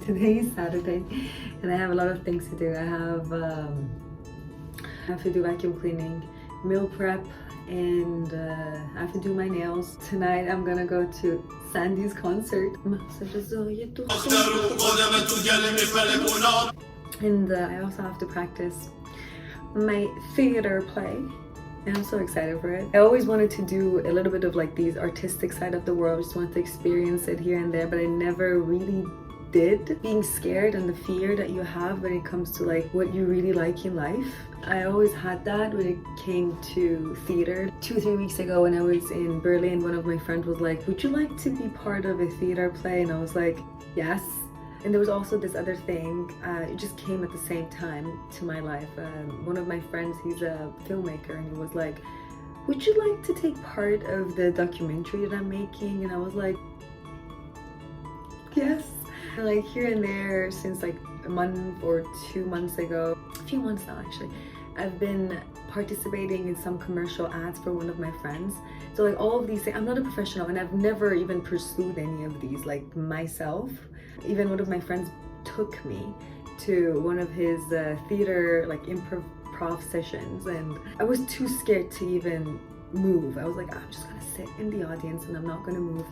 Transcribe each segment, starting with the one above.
Today is Saturday and I have a lot of things to do. I have to do vacuum cleaning, meal prep, and I have to do my nails. Tonight I'm gonna go to Sandy's concert. And I also have to practice my theater play. And I'm so excited for it. I always wanted to do a little bit of like these artistic side of the world. Just wanted to experience it here and there, but I never really did. Being scared and the fear that you have when it comes to like what you really like in life. I always had that when it came to theater. 2 or 3 weeks ago when I was in Berlin, one of my friends was like, would you like to be part of a theater play? And I was like, yes. And there was also this other thing, it just came at the same time to my life. One of my friends, he's a filmmaker, and he was like, would you like to take part of the documentary that I'm making? And I was like, yes. And like here and there, since like a month or 2 months ago, a few months now actually, I've been participating in some commercial ads for one of my friends. So like all of these things, I'm not a professional and I've never even pursued any of these like myself. Even one of my friends took me to one of his theater like improv sessions, and I was too scared to even move. I was like, I'm just gonna sit in the audience and I'm not gonna move.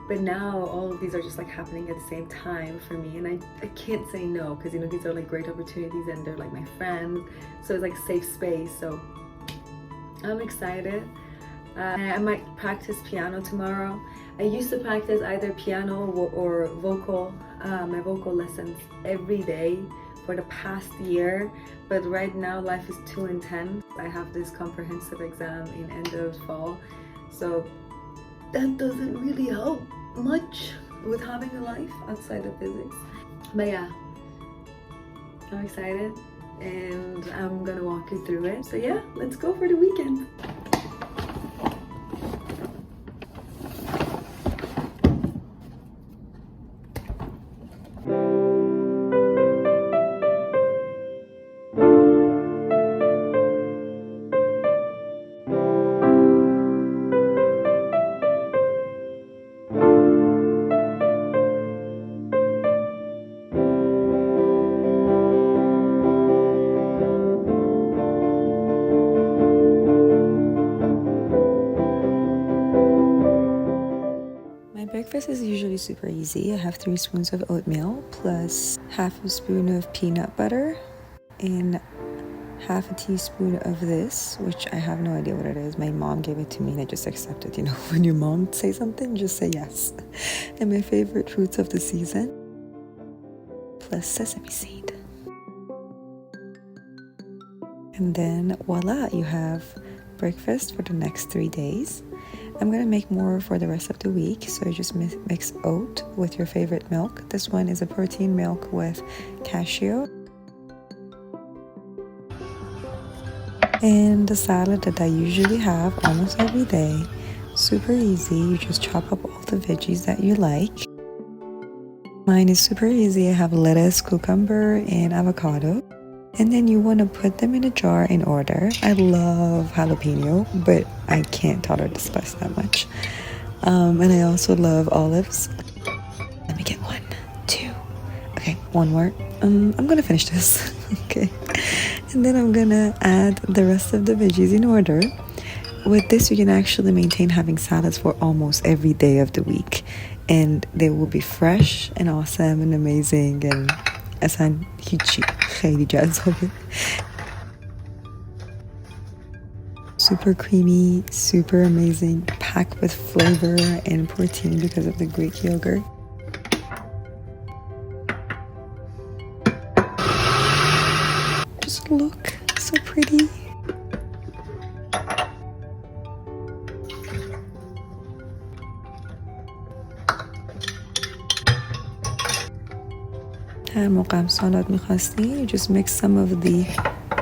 But now all of these are just like happening at the same time for me, and I can't say no, because you know these are like great opportunities and they're like my friends, so it's like safe space. So I'm excited. I might practice piano tomorrow. I used to practice either piano or vocal, my vocal lessons every day for the past year, but right now life is too intense. I have this comprehensive exam in end of fall, so that doesn't really help much with having a life outside of physics. But yeah, I'm excited and I'm gonna walk you through it. So yeah, let's go for the weekend. Breakfast is usually super easy. I have 3 spoons of oatmeal plus half a spoon of peanut butter and half a teaspoon of this, which I have no idea what it is. My mom gave it to me and I just accepted. You know, when your mom says something, just say yes. And my favorite fruits of the season plus sesame seed. And then voila, you have breakfast for the next 3 days. I'm gonna make more for the rest of the week, so you just mix oat with your favorite milk. This one is a protein milk with cashew. And the salad that I usually have almost every day. Super easy, you just chop up all the veggies that you like. Mine is super easy. I have lettuce, cucumber, and avocado. And then you want to put them in a jar in order. I love jalapeno, but I can't tolerate the spice that much. And I also love olives. Let me get 1, 2. Okay, 1 more. I'm gonna finish this. Okay. And then I'm gonna add the rest of the veggies in order. With this, you can actually maintain having salads for almost every day of the week. And they will be fresh and awesome and amazing and اصلا هیچی خیلی جذابه. Super creamy, super amazing, packed with flavor and protein because of the Greek yogurt. Just look, so pretty. هر موقع هم سالاد میخواستی, you just mix some of the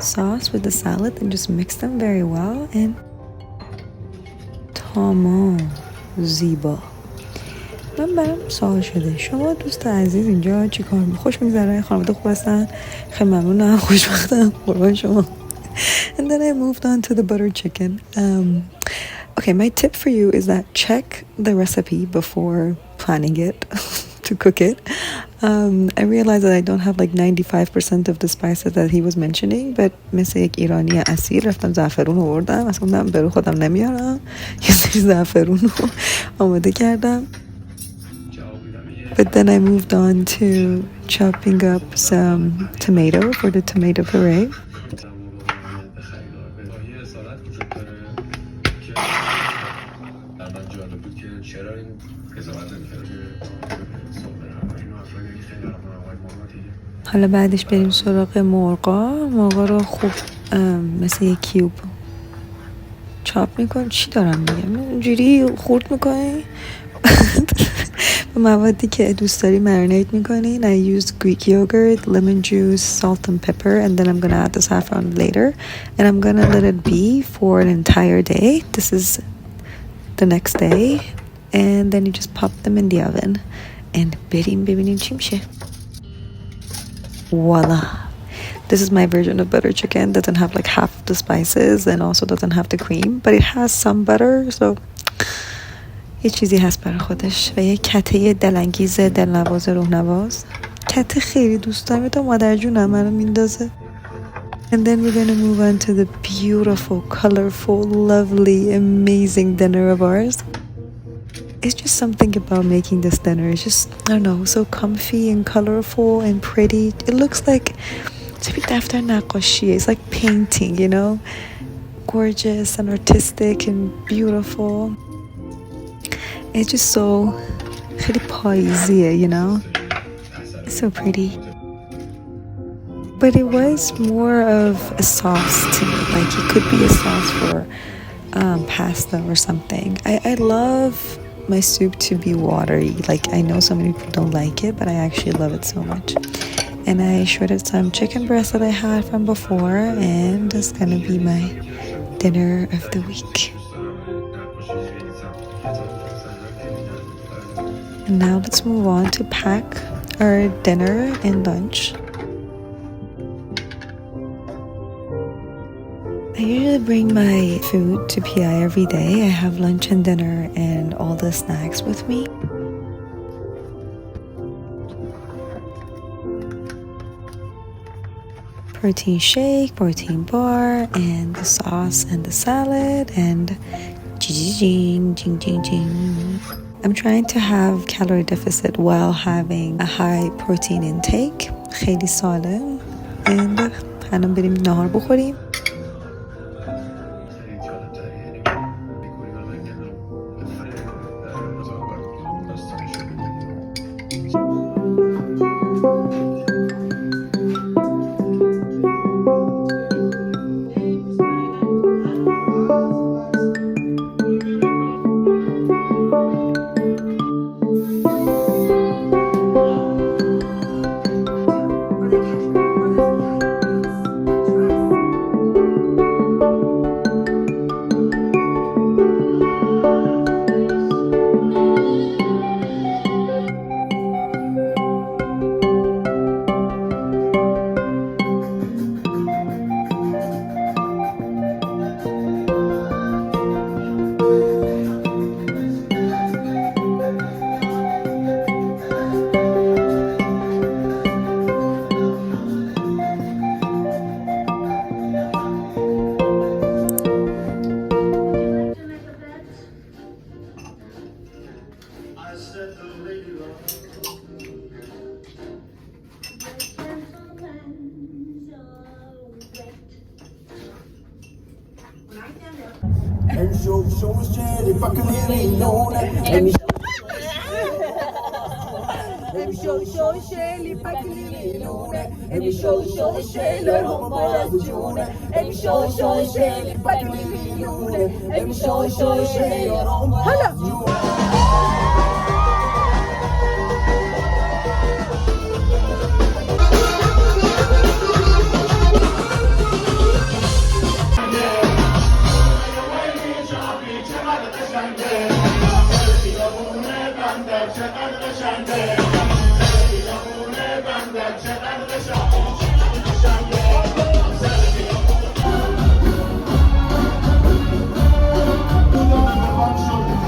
sauce with the salad and just mix them very well and تمام زیبا. من برام سوال شده شما دوست عزیز اینجا چی کار خوش میگذره؟ خانواده خوب هستن؟ خیلی ممنونم، خوشبختم، قربان شما. And then I moved on to the butter chicken. Okay, my tip for you is that check the recipe before planning it. to cook it. I realized that I don't have like 95% of the spices that he was mentioning, but مثل یک ایرانی اصیل رفتم زعفرون رو آوردم. اصلا گفتم برو خودم نمیارم، یه سری زعفرون رو آماده کردم. But then I moved on to chopping up some tomato for the tomato puree. حالا بعدش بریم سراغ مرغا رو خوب مثل یک کیوب چاپ میکنیم. چی دارم میگم؟ اینجوری خورد میکنی به موادی که دوست داری مرینیت میکنین. I used Greek yogurt, lemon juice, salt and pepper, and then I'm gonna add the saffron later, and I'm gonna let it be for an entire day. This is the next day, and then you just pop them in the oven and بریم ببینیم چی میشه. Voila. This is my version of butter chicken. Doesn't have like half the spices and also doesn't have the cream, but it has some butter, so یه چیزی هست برای خودش. و یه کته دلانگیز دلنواز روحنواز. کته خیلی دوست دارم. تا مادر جونم منو میندازه. And then we're gonna move on to the beautiful, colorful, lovely, amazing dinner of ours. It's just something about making this dinner. It's just, I don't know, so comfy and colorful and pretty. It looks like it's like painting, you know? Gorgeous and artistic and beautiful. It's just so you know? It's so pretty. But it was more of a sauce to me. Like it could be a sauce for pasta or something. I love my soup to be watery. Like I know so many people don't like it, but I actually love it so much. And I shredded some chicken breast that I had from before, and it's gonna be my dinner of the week. And now let's move on to pack our dinner and lunch. I usually bring my food to PI every day. I have lunch and dinner and all the snacks with me. Protein shake, protein bar, and the sauce and the salad, and I'm trying to have calorie deficit while having a high protein intake. خیلی سالم. And الان بریم نهار بخوریم.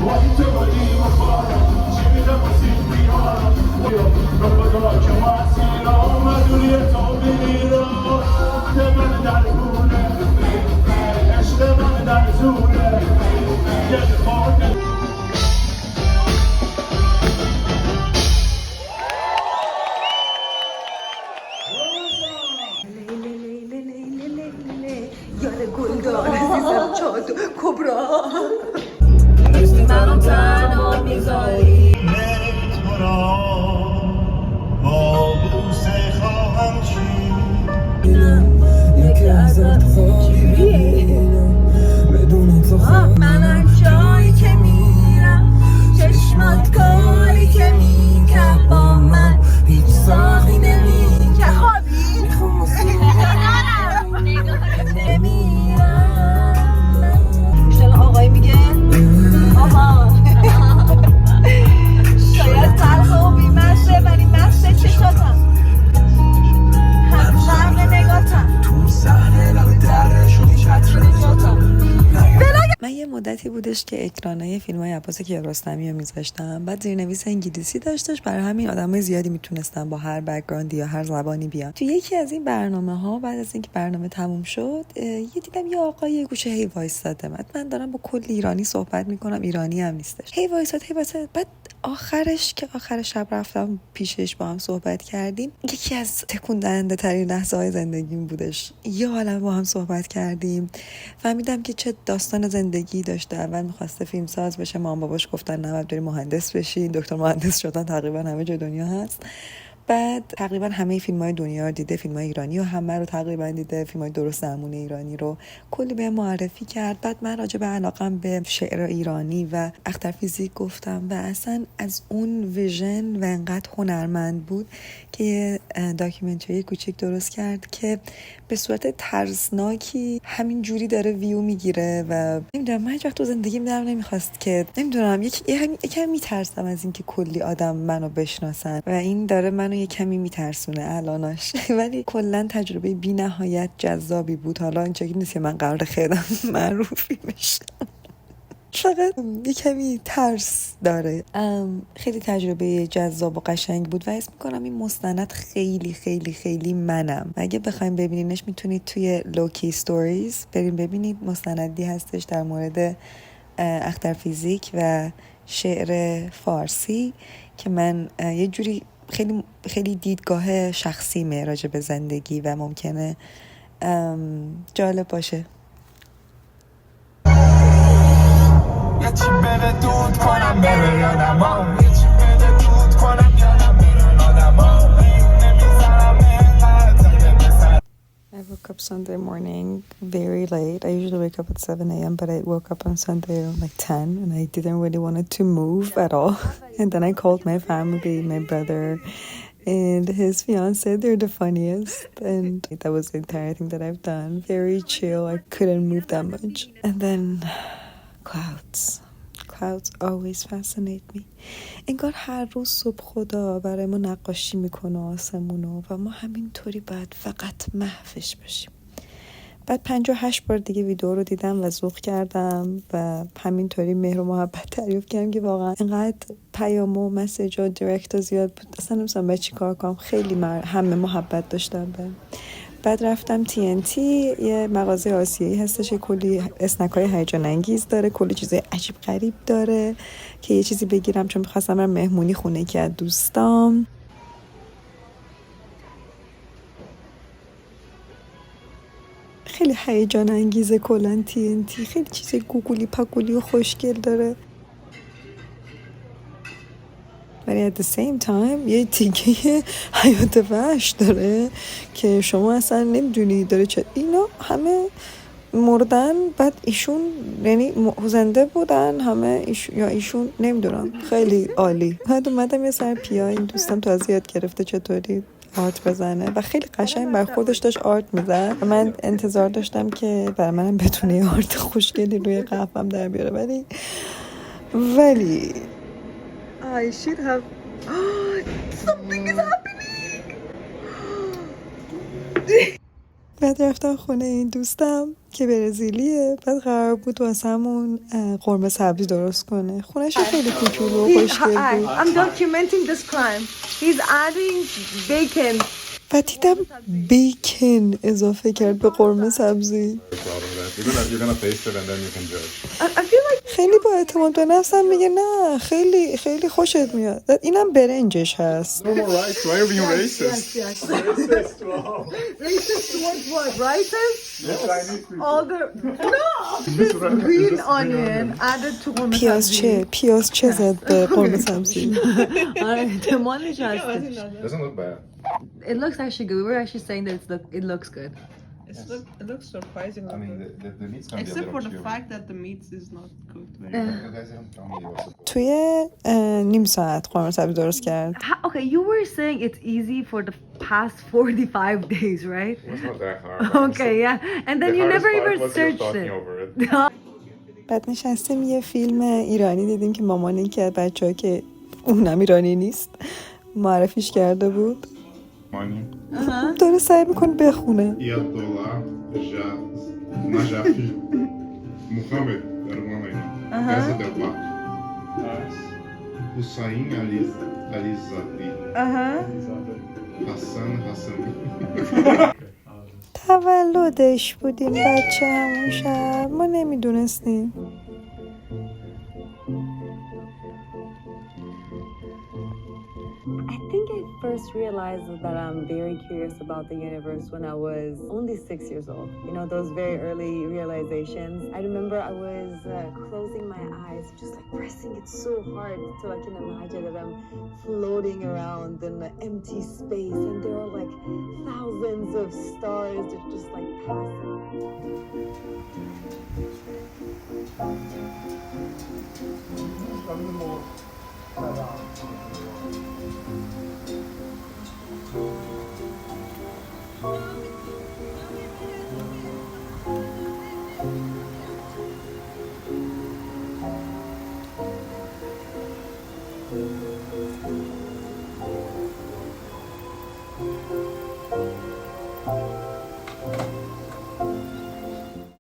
What منم جایی که میرم چشمات کاری که میکرد با من هیچ ساقی نمیکرد خوابی چرا آقای میگه آها شاید تلخ و بیمسته ولی مسته چشاتم هم شرم نگاتم تو صحنه لب در شدی چتر نجاتم. من یه مدتی بودش که اکرانای فیلم‌های عباس کیارستمی رو میذاشتم، بعد زیرنویس انگلیسی داشتش، برای همین آدمای زیادی میتونستن با هر بک‌گراندی یا هر زبانی بیان. تو یکی از این برنامه‌ها بعد از اینکه برنامه تموم شد یه دیدم یه آقای یه گوشه هی وایساده، من دارم با کلی ایرانی صحبت میکنم، ایرانی هم نیستش، هی وایساد بعد آخرش شب رفتم پیشش با هم صحبت کردیم. یکی از تکون دهنده ترین لحظه‌های زندگیم بودش. یه عالمه با هم صحبت کردیم، فهمیدم که چه داستان زندگی داشته. اول می‌خواسته فیلمساز بشه، مام باباش گفتن نه، بری مهندس بشی. دکتر مهندس شدن تقریبا همه جای دنیا هست. بعد تقریبا همه فیلم‌های دنیا رو دیده، فیلم‌های ایرانی و همه رو تقریبا دیده، فیلم‌های درست درمون ایرانی رو کلی به معرفی کرد. بعد من راجع به علاقم به شعر ایرانی و اختر فیزیک گفتم و اصلا از اون ویژن و انقدر هنرمند بود که یه داکیومنتری کوچیک درست کرد که به صورت ترسناکی همین جوری داره ویو میگیره و نمیدونم، من هیچ وقت تو زندگیم دلم نمیخواست که نمیدونم یکم میترسم از اینکه کلی آدم منو بشناسن و این داره منو یه کمی میترسونه الاناش ولی کلا تجربه بی نهایت جذابی بود. حالا اینجوری نیست که من قرار خیلی معروفی بشم، فقط یه کمی ترس داره. خیلی تجربه جذاب و قشنگ بود و حس میکنم این مستند خیلی خیلی خیلی منم. اگه بخوایم ببینینش میتونید توی لوکی ستوریز بریم ببینید، مستندی هستش در مورد اختر فیزیک و شعر فارسی که من یه جوری خیلی خیلی دیدگاه شخصیمه راجع به زندگی و ممکنه جالب باشه. یچی بره دود کنم بره یادم یچی بره دود کنم یادم بره آدم نمیزنم اینقدر. I woke up Sunday morning very late. I usually wake up at 7 a.m. but I woke up on Sunday around like 10 and I didn't really want to move at all. And then I called my family, my brother and his fiance. They're the funniest. And that was the entire thing that I've done. Very chill. I couldn't move that much. And then clouds always fascinate me. انگار هر روز صبح خدا برای ما نقاشی میکنه آسمونو و ما همینطوری باید فقط محوش باشیم. بعد 58 بار دیگه ویدیو رو دیدم و ذوق کردم و همینطوری مهر و محبت دریافت کردم که واقعا اینقدر پیام و مسیج و دایرکت زیاد بود، اصلا نمی‌دونم باید چی کار کنم. خیلی همه محبت داشتم بهم. بعد رفتم TNT، یه مغازه آسیایی هستش، کلی اسنک‌های هیجان انگیز داره، کلی چیزای عجیب غریب داره که یه چیزی بگیرم چون می‌خواستم برم مهمونی خونه که از دوستام. خیلی هیجان انگیزه کلا TNT، خیلی چیز گوگولی پاگولی و خوشگل داره ولی at the same time یه تیکه حیات وحش داره که شما اصلا نمیدونی داره چه. اینا همه مردن، بعد ایشون یعنی زنده بودن همه یا ایشون نمیدونم. خیلی عالی. بعد اومدم یه سر پیا، این دوستم تازه یاد گرفته چطوری آرت بزنه و خیلی قشنگ بر خودش داشت آرت میزد. من انتظار داشتم که برای منم بتونه یه آرت خوشگلی روی قهوه‌ام در بیاره ولی I should have something is happening. بعد رفتم خونه این دوستم که برزیلیه، بعد قرار بود واسمون قرمه سبزی درست کنه. خونه‌ش خیلی کوچولو و خوشگل بود. I'm documenting this crime. He's adding bacon. و دیدم بیکن اضافه کرد به قرمه سبزی. You're gonna taste it and then you can judge. I feel like خیلی با اعتماد به نفسم میگه نه خیلی خیلی خوشت میاد. اینم برنجش هست. No more rice. Why are you being racist? yes. Racist. Wow. Racist towards what? Racist? Yeah, Chinese people. All the this green onion added to Ghorme Sabzi. پیازچه زد به قرمه سبزی. Demolish has Doesn't look bad. It looks actually good. We were actually saying that it looks good. It looks surprisingly I mean, good. the meat's gonna be a Except little for the chewy. fact that the meat is not cooked very You well. guys didn't tell me what's the توی نیم ساعت قرمه سبزی درست کرد. Okay, you were saying it's easy for the past 45 days, right? It's not that hard. Okay, yeah. And then The you hardest never part even was just searched talking it. over it. بعد نشستیم یه فیلم ایرانی دیدیم که مامانی که بچه‌ها که اونم ایرانی نیست معرفیش کرده بود. Money. داره سعی میکنه بخونه. Iyadollah Najafi Muhammed Casa del Pac Hussein Alizadi Hassan Hassani. تولدش بودیم بچه همون شب ما نمیدونستیم. I think I first realized that I'm very curious about the universe when I was only 6 years old. You know, those very early realizations. I remember I was closing my eyes, just like pressing it so hard so I can imagine that I'm floating around in the empty space and there are like thousands of stars that just like passing.